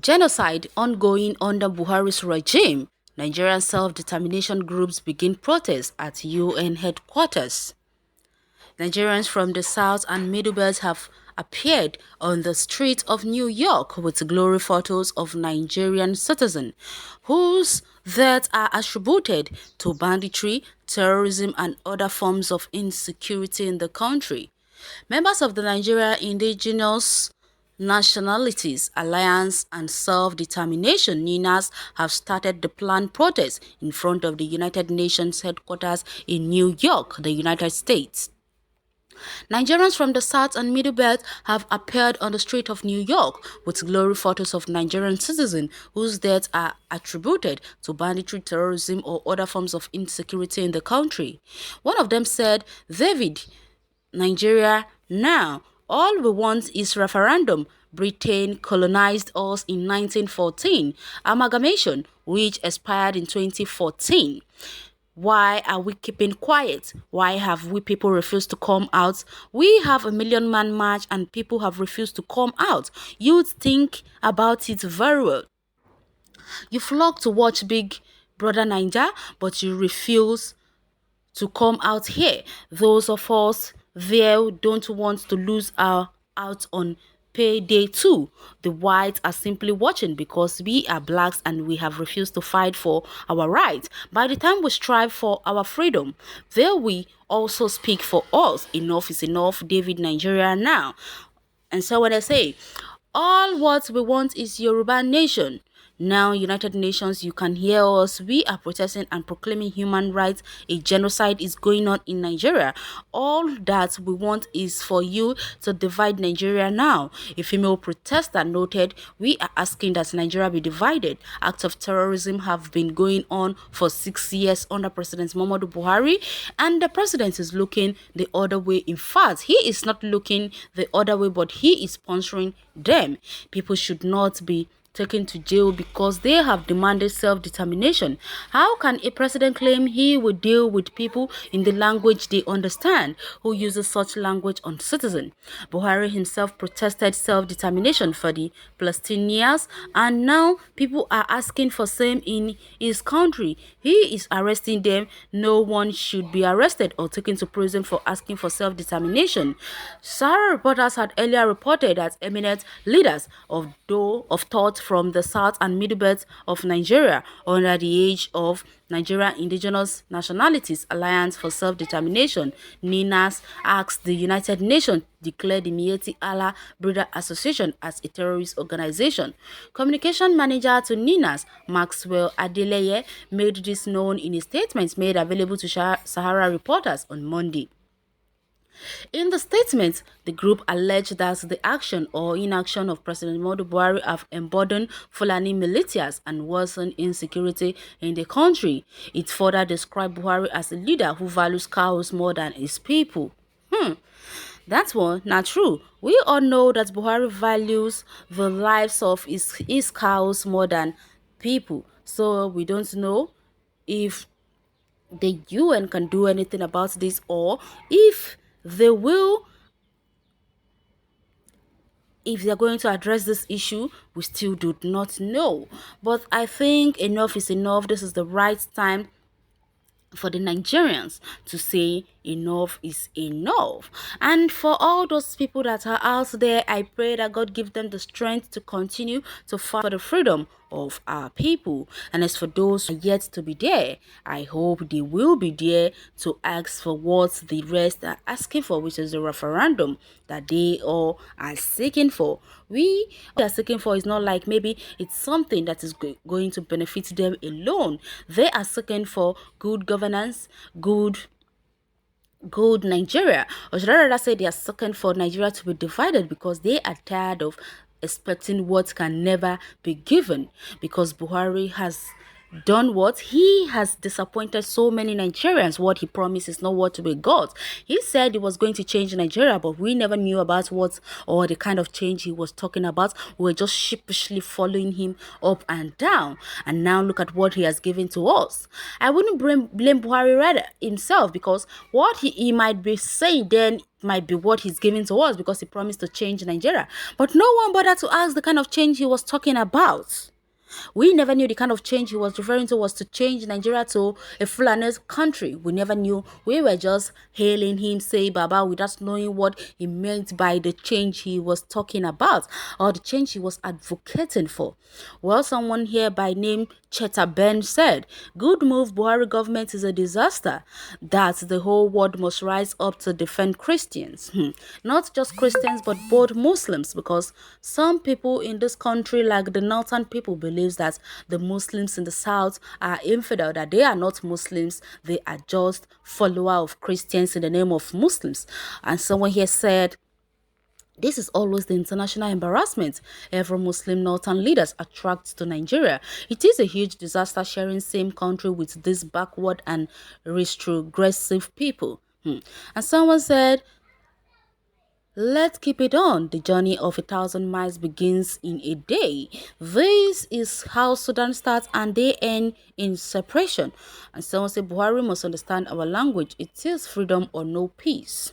Genocide ongoing under Buhari's regime. Nigerian self-determination groups begin protests at UN headquarters. Nigerians from the South and Middle Belt have appeared on the streets of New York with glory photos of Nigerian citizens whose deaths are attributed to banditry, terrorism, and other forms of insecurity in the country. Members of the Nigeria Indigenous Nationalities Alliance and Self-Determination (NINAS) have started the planned protest in front of the United Nations headquarters in New York, the United States. Nigerians from the South and Middle Belt have appeared on the street of New York with glory photos of Nigerian citizens whose deaths are attributed to banditry, terrorism, or other forms of insecurity in the country. One of them said, "David, Nigeria now. All we want is referendum. Britain colonized us in 1914. Amalgamation, which expired in 2014. Why are we keeping quiet? Why have we people refused to come out? We have a million-man march and people have refused to come out. You'd think about it very well. You flock to watch Big Brother Naija, but you refuse to come out here. Those of us there don't want to lose our out on payday too. The whites are simply watching because we are blacks and we have refused to fight for our rights. By the time we strive for our freedom, there we also speak for us. Enough is enough. David, Nigeria now." And so when I say, all what we want is Yoruba nation. Now, United Nations, you can hear us. We are protesting and proclaiming human rights. A genocide is going on in Nigeria. All that we want is for you to divide Nigeria now. A female protester noted, "We are asking that Nigeria be divided. Acts of terrorism have been going on for 6 years under President Muhammadu Buhari, and the president is looking the other way. In fact, he is not looking the other way, but he is sponsoring them. People should not be taken to jail because they have demanded self-determination. How can a president claim he will deal with people in the language they understand, who uses such language on citizens?" Buhari himself protested self-determination for the Palestinians, and now people are asking for same in his country. He is arresting them. No one should be arrested or taken to prison for asking for self-determination. Sahara reporters had earlier reported that eminent leaders of thought from the South and Middle Belt of Nigeria under the age of Nigeria Indigenous Nationalities Alliance for Self-Determination (NINAS) asked the United Nations declare the Miyetti Allah Breeder Association as a terrorist organization. Communication manager to NINAS, Maxwell Adeleye, made this known in a statement made available to Sahara reporters on Monday. In the statement, the group alleged that the action or inaction of President Muhammadu Buhari have emboldened Fulani militias and worsened insecurity in the country. It further described Buhari as a leader who values cows more than his people. That's one, not true. We all know that Buhari values the lives of his cows more than people. So we don't know if the UN can do anything about this, or if they will, if they're going to address this issue. We still do not know. But I think enough is enough. This is the right time for the Nigerians to say enough is enough. And for all those people that are out there, I pray that God give them the strength to continue to fight for the freedom of our people. And as for those who are yet to be there, I hope they will be there to ask for what the rest are asking for, which is the referendum that they all are seeking for. We are seeking for is not like maybe it's something that is going to benefit them alone. They are seeking for good governance, good Nigeria, or should I rather say they are seeking for Nigeria to be divided because they are tired of expecting what can never be given, because Buhari has done what? He has disappointed so many Nigerians. What he promised is not what we got. He said he was going to change Nigeria, but we never knew about what or the kind of change he was talking about. We were just sheepishly following him up and down. And now look at what he has given to us. I wouldn't blame Buhari rather himself, because what he might be saying then might be what he's giving to us because he promised to change Nigeria. But no one bothered to ask the kind of change he was talking about. We never knew the kind of change he was referring to was to change Nigeria to a Fulani country. We never knew. We were just hailing him, say Baba, without knowing what he meant by the change he was talking about or the change he was advocating for. Well, someone here by name Cheta Ben said, "Good move, Buhari government is a disaster. That the whole world must rise up to defend Christians. Not just Christians, but both Muslims, because some people in this country, like the northern people, believes that the Muslims in the south are infidel, that they are not Muslims, they are just follower of Christians in the name of Muslims." And someone here said, "This is always the international embarrassment every Muslim northern leaders attract to Nigeria. It is a huge disaster sharing same country with these backward and retrogressive people." And someone said, "Let's keep it on. The journey of 1,000 miles begins in a day. This is how Sudan starts and they end in separation." And someone said, "Buhari must understand our language. It is freedom or no peace.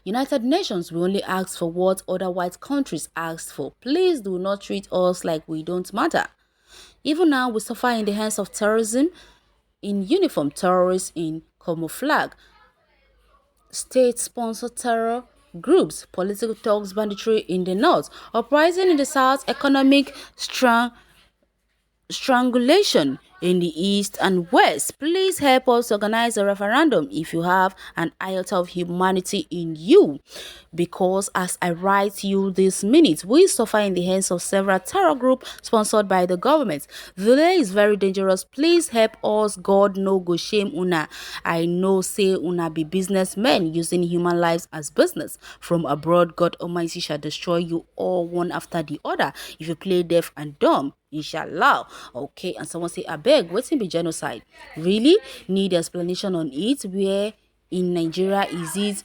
United Nations will only ask for what other white countries asked for. Please do not treat us like we don't matter. Even now, we suffer in the hands of terrorism, in uniform terrorists, in camouflage, state-sponsored terror groups, political thugs, banditry in the north, uprising in the south, economic strangulation in the east and west. Please help us organize a referendum if you have an iota of humanity in you, because as I write you this minute, we suffer in the hands of several terror groups sponsored by the government. Delay is very dangerous. Please help us. God no go shame una. I know say una be businessmen using human lives as business. From abroad, God Almighty shall destroy you all one after the other if you play deaf and dumb. Inshallah." Okay, and someone say, "Abeg, wetin be genocide? Really need explanation on it. Where in Nigeria is it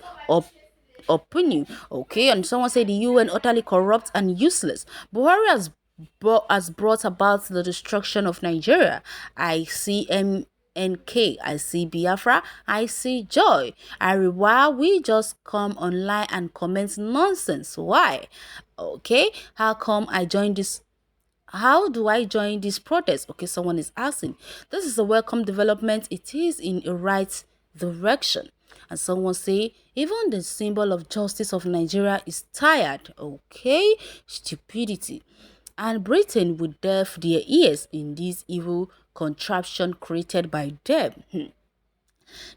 opinion?" Okay, and someone say, "The UN utterly corrupt and useless. Buhari has brought about the destruction of Nigeria. I see MNK, I see Biafra, I see joy. Why we just come online and comment nonsense? Why? Okay, how come I joined this? How do I join this protest?" Okay, someone is asking. "This is a welcome development. It is in a right direction." And someone say, "Even the symbol of justice of Nigeria is tired." Okay, stupidity. And Britain would deaf their ears in this evil contraption created by them.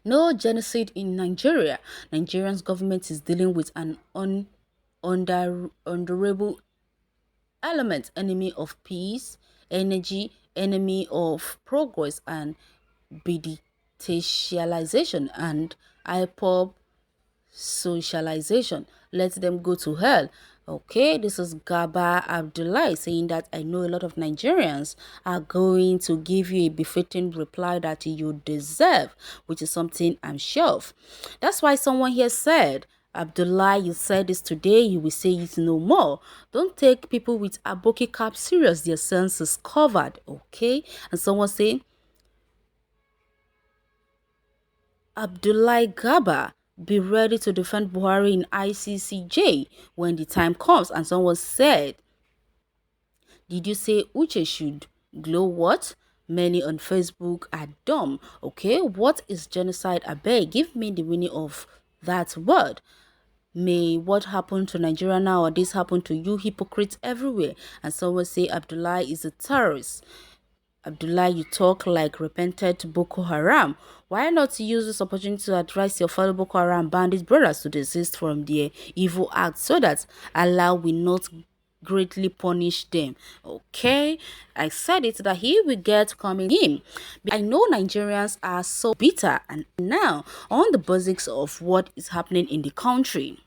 No genocide in Nigeria. Nigerian's government is dealing with an undurable element, enemy of peace, energy, enemy of progress, and bideticialization and hyper socialization. Let them go to hell. Okay, this is Gaba Abdullah saying that, "I know a lot of Nigerians are going to give you a befitting reply that you deserve," which is something I'm sure of. That's why someone here said, "Abdullah, you said this today, you will say it no more. Don't take people with aboki cap serious, their sense is covered." Okay, and someone say, "Abdullah Gaba, be ready to defend Buhari in ICCJ when the time comes." And someone said, "Did you say Uche should glow what? Many on Facebook are dumb." Okay, what is genocide? Abeg, give me the meaning of that word. May what happened to Nigeria nowadays happen to you hypocrites everywhere. And someone say Abdullah is a terrorist. Abdullah, you talk like repented Boko Haram. Why not use this opportunity to advise your fellow Boko Haram bandit brothers to desist from their evil acts so that Allah will not greatly punish them? Okay, I said it that he will get coming in. I know Nigerians are so bitter and now on the basics of what is happening in the country.